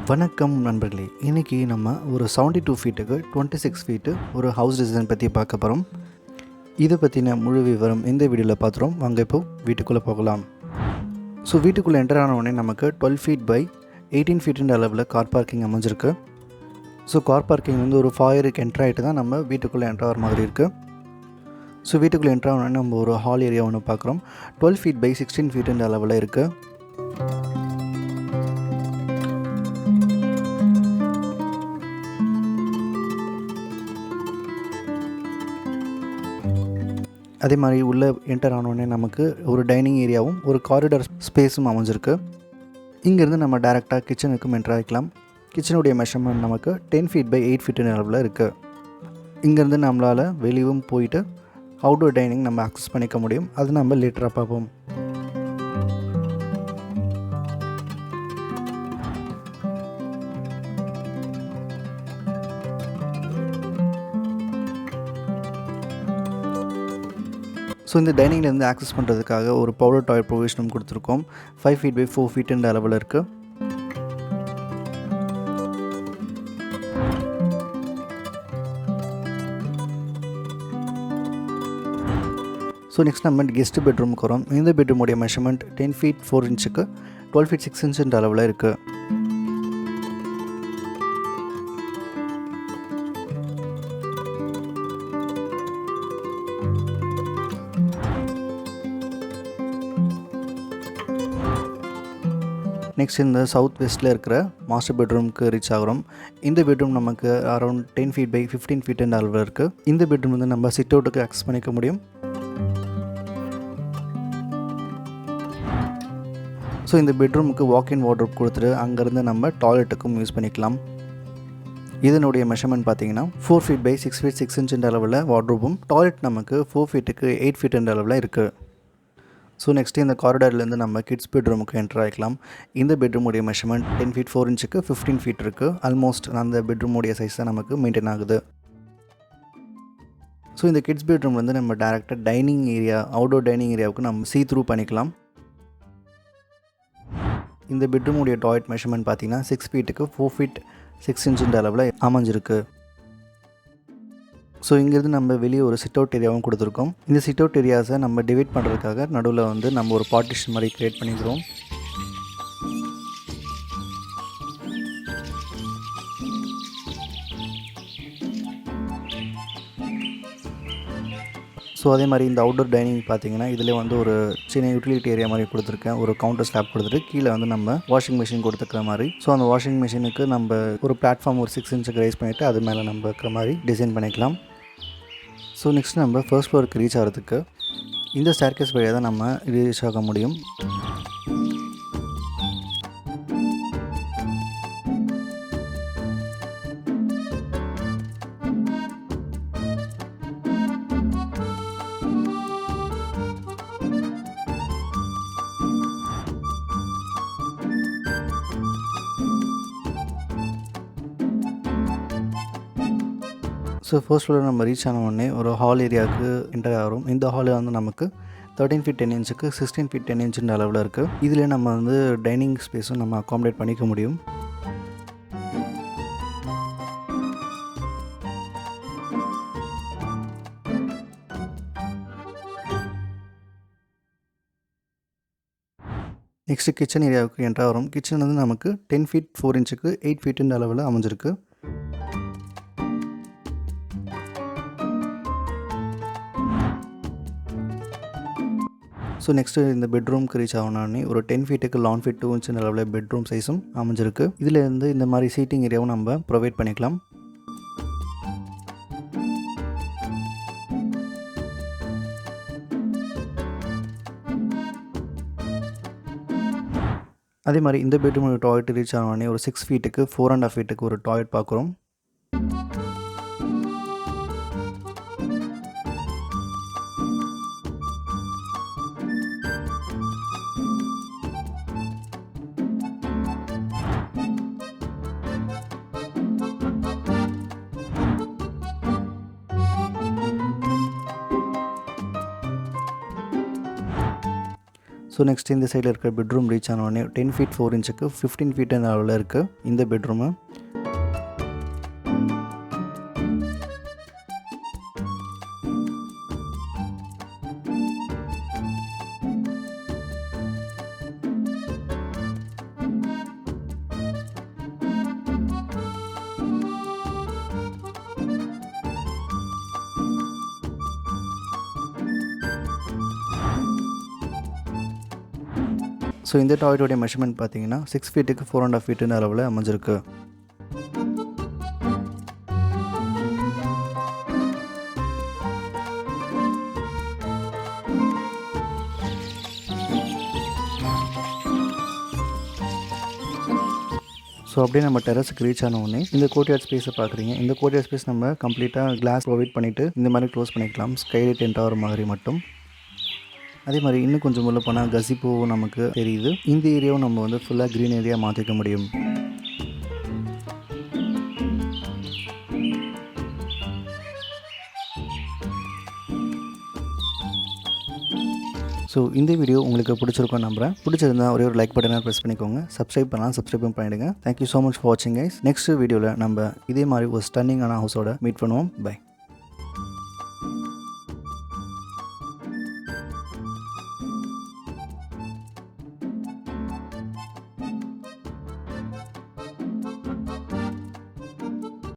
வணக்கம் நண்பர்களே. இன்றைக்கி நம்ம ஒரு 72 ஃபீட்டுக்கு 26 ஃபீட்டு ஒரு ஹவுஸ் டிசைன் பற்றி பார்க்க போகிறோம். இதை பற்றின முழு விவரம் இந்த வீடியோவில் பார்த்துறோம். வாங்க இப்போ வீட்டுக்குள்ளே போகலாம். வீட்டுக்குள்ளே என்டர் ஆனவுடனே நமக்கு 12 ஃபீட் பை 18 ஃபீட்டுன்ற அளவில் கார் பார்க்கிங் அமைஞ்சிருக்கு. கார் பார்க்கிங் வந்து ஒரு ஃபாயருக்கு என்ட்ரு ஆகிட்டு தான் நம்ம வீட்டுக்குள்ளே என்ட்ரு ஆகிற மாதிரி இருக்குது. வீட்டுக்குள்ளே என்ட்ரு ஆனோடனே நம்ம ஒரு ஹால் ஏரியா ஒன்று பார்க்குறோம். 12 ஃபீட் பை 16 ஃபீட்டுன்ற அளவில் இருக்குது. அதே மாதிரி உள்ளே என்டர் ஆனோடனே நமக்கு ஒரு டைனிங் ஏரியாவும் ஒரு காரிடார் ஸ்பேஸும் அமைஞ்சிருக்கு. இங்கேருந்து நம்ம டேரெக்டாக கிச்சனுக்கும் என்டர் ஆகிக்கலாம். கிச்சனுடைய மெஷர்மெண்ட் நமக்கு 10 ஃபீட் பை 8 ஃபீட்டு அளவில் இருக்குது. இங்கேருந்து நம்மளால் வெளியும் போயிட்டு அவுட்டோர் டைனிங் நம்ம அக்சஸ் பண்ணிக்க முடியும். அது நம்ம லேட்டராக பார்ப்போம். இந்த டைனிங்லேருந்து ஆக்சஸ் பண்ணுறதுக்காக ஒரு பவுடர் டாய்லெட் ப்ரொவிஷனும் கொடுத்துருக்கோம். 5 ஃபீட் பை 4 ஃபீட்டுன்ற அளவில் இருக்குது. நெக்ஸ்ட் நம்ம கெஸ்ட் பெட்ரூமுக்கு வரோம். இந்த பெட்ரூமுடைய மெஷர்மெண்ட் 10 ஃபீட் 4 இன்ச்சுக்கு 12 ஃபீட் 6 இன்ச்சுன்ற அளவில் இருக்குது. நெக்ஸ்ட் இந்த சவுத் வெஸ்ட்டில் இருக்கிற மாஸ்டர் பெட்ரூமுக்கு ரீச் ஆகிறோம். இந்த பெட்ரூம் நமக்கு அரௌண்ட் 10 ஃபீட் பை 15 ஃபீட்டுன்ற அளவில் இருக்குது. இந்த பெட்ரூம் வந்து நம்ம சிட் அவுட்டுக்கு ஆக்சஸ் பண்ணிக்க முடியும். இந்த பெட்ரூமுக்கு வாக்இன் வார்ட்ரோப் கொடுத்துட்டு அங்கேருந்து நம்ம டாய்லெட்டுக்கும் யூஸ் பண்ணிக்கலாம். இதனுடைய மெஷர்மெண்ட் பார்த்தீங்கன்னா 4 ஃபீட் பை 6 ஃபீட் 6 இன்ச்சுன்ற அளவில் வார்ட்ரோப்பும், டாய்லெட் நமக்கு 4 ஃபீட்டுக்கு 8 ஃபீட்டுன்ற அளவில் இருக்குது. நெக்ஸ்ட்டு இந்த காரிடார்லேருந்து நம்ம கிட்ஸ் பெட்ரூமுக்கு என்டர் ஆகிக்கலாம். இந்த பெட்ரூமுடைய மெஷர்மெண்ட் 10 ஃபீட் 4 இன்ச்சுக்கு 15 ஃபீட் இருக்குது. ஆல்மோஸ்ட் அந்த பெட்ரூமுடைய சைஸ் தான் நமக்கு மெயின்டைன் ஆகுது. இந்த கிட்ஸ் பெட்ரூம் வந்து நம்ம டேரெக்டாக டைனிங் ஏரியா, அவுட்டோர் டைனிங் ஏரியாவுக்கு நம்ம சீ த்ரூ பண்ணிக்கலாம். இந்த பெட்ரூமுடைய டாய்லெட் மெஷர்மெண்ட் பார்த்திங்கன்னா 6 ஃபீட்டுக்கு 4 ஃபீட் 6 இன்ச்சுன்ற அளவில் அமைஞ்சிருக்கு. இங்கேருந்து நம்ம வெளியே ஒரு சிட் அவுட் ஏரியாவும் கொடுத்துருக்கோம். இந்த சிட் அவுட் ஏரியாஸை நம்ம டிவைட் பண்ணுறதுக்காக நடுவில் வந்து நம்ம ஒரு பார்ட்டிஷன் மாதிரி க்ரியேட் பண்ணிக்கிறோம். அதே மாதிரி இந்த அவுட்டோர் டைனிங் பார்த்திங்கன்னா இதில் வந்து ஒரு சின்ன யூட்டிலிட்டி ஏரியா மாதிரி கொடுத்துருக்கேன். ஒரு கவுண்டர் ஸ்லாப் கொடுத்துட்டு கீழே வந்து நம்ம வாஷிங் மிஷின் கொடுத்துக்கிற மாதிரி. அந்த வாஷிங் மிஷினுக்கு நம்ம ஒரு பிளாட்ஃபார்ம் ஒரு 6 இன்ச்சுக்கு ரைஸ் பண்ணிவிட்டு அது மேலே நம்ம இருக்கிற மாதிரி டிசைன் பண்ணிக்கலாம். நெக்ஸ்ட் நம்ம ஃபர்ஸ்ட் ஃப்ளோருக்கு ரீச் ஆகிறதுக்கு இந்த ஸ்டேர்கேஸ் வழியாக தான் நம்ம ரீச் ஆக முடியும். ஃபர்ஸ்ட் ஃப்ளோர் நம்ம ரீச் ஆன உடனே ஒரு ஹால் ஏரியாவுக்கு என்டர் ஆகிறோம். இந்த ஹாலில் வந்து நமக்கு 13 ஃபீட் 10 இன்ச்சுக்கு 16 ஃபீட் 10 இன்ச்சுன்ற அளவில் இருக்குது. இதில் நம்ம வந்து டைனிங் ஸ்பேஸும் நம்ம அகாமடேட் பண்ணிக்க முடியும். நெக்ஸ்ட்டு கிச்சன் ஏரியாவுக்கு என்டர் ஆகிறோம். கிச்சன் வந்து நமக்கு 10 ஃபீட் 4 இன்ச்சுக்கு 8 ஃபீட்டுன்ற அளவில் அமைஞ்சிருக்கு. நெக்ஸ்ட்டு இந்த பெட்ரூம்க்கு ரீச் ஆகணுன்னே ஒரு 10 ஃபீட்டுக்கு 11 ஃபீட் 2 இன்ச்சு அளவில் பெட்ரூம் சைஸும் அமைஞ்சிருக்கு. இதில் இருந்து இந்த மாதிரி சீட்டிங் ஏரியாவும் நம்ம ப்ரொவைட் பண்ணிக்கலாம். அதே மாதிரி இந்த பெட்ரூம் டாய்லெட் ரீச் ஆனோடனே ஒரு 6 ஃபீட்டுக்கு 4.5 ஃபீட்டுக்கு ஒரு டாய்லெட் பார்க்குறோம். ஸோ நெக்ஸ்ட் இந்த சைடில் இருக்கிற பெட்ரூம் ரீச் ஆனோடனே 10 feet 4 inchக்கு 15 feet அளவில் இருக்குது இந்த பெட்ரூமு. ஸோ இந்த டாய்லெட்டோடைய மெஷர்மெண்ட் பார்த்தீங்கன்னா 6 feetக்கு 4.5 feet அளவில் அமைஞ்சிருக்கு. ஸோ அப்படியே நம்ம டெரஸுக்கு ரீச் ஆன உடனே இந்த கோர்ட்யார்ட் ஸ்பேஸை பார்க்குறீங்க. இந்த கோர்ட்யார்ட் ஸ்பேஸ் நம்ம கம்ப்ளீட்டாக கிளாஸ் ப்ரொவைட் பண்ணிவிட்டு இந்த மாதிரி க்ளோஸ் பண்ணிக்கலாம், ஸ்கைலைட் டென்ட் ஆகிற மாதிரி மட்டும். அதே மாதிரி இன்னும் கொஞ்சம் உள்ள போனால் கசிப்போ நமக்கு தெரியுது. இந்த ஏரியாவும் நம்ம வந்து ஃபுல்லாக க்ரீன் ஏரியா மாற்றிக்க முடியும். ஸோ இந்த வீடியோ உங்களுக்கு பிடிச்சிருக்கோம் நம்புகிறேன். பிடிச்சிருந்தா ஒரே ஒரு லைக் பட்டனை ப்ரெஸ் பண்ணிக்கோங்க. சப்ஸ்கிரைப் பண்ணலாம், சப்ஸ்கிரைப் பண்ணிவிடுங்க. தேங்க்யூ ஸோ மச் ஃபார் வாட்சிங் கைஸ். நெக்ஸ்ட் வீடியோவில் நம்ம இதே மாதிரி ஒரு ஸ்டன்னிங்கான ஹவுஸோட மீட் பண்ணுவோம். பை.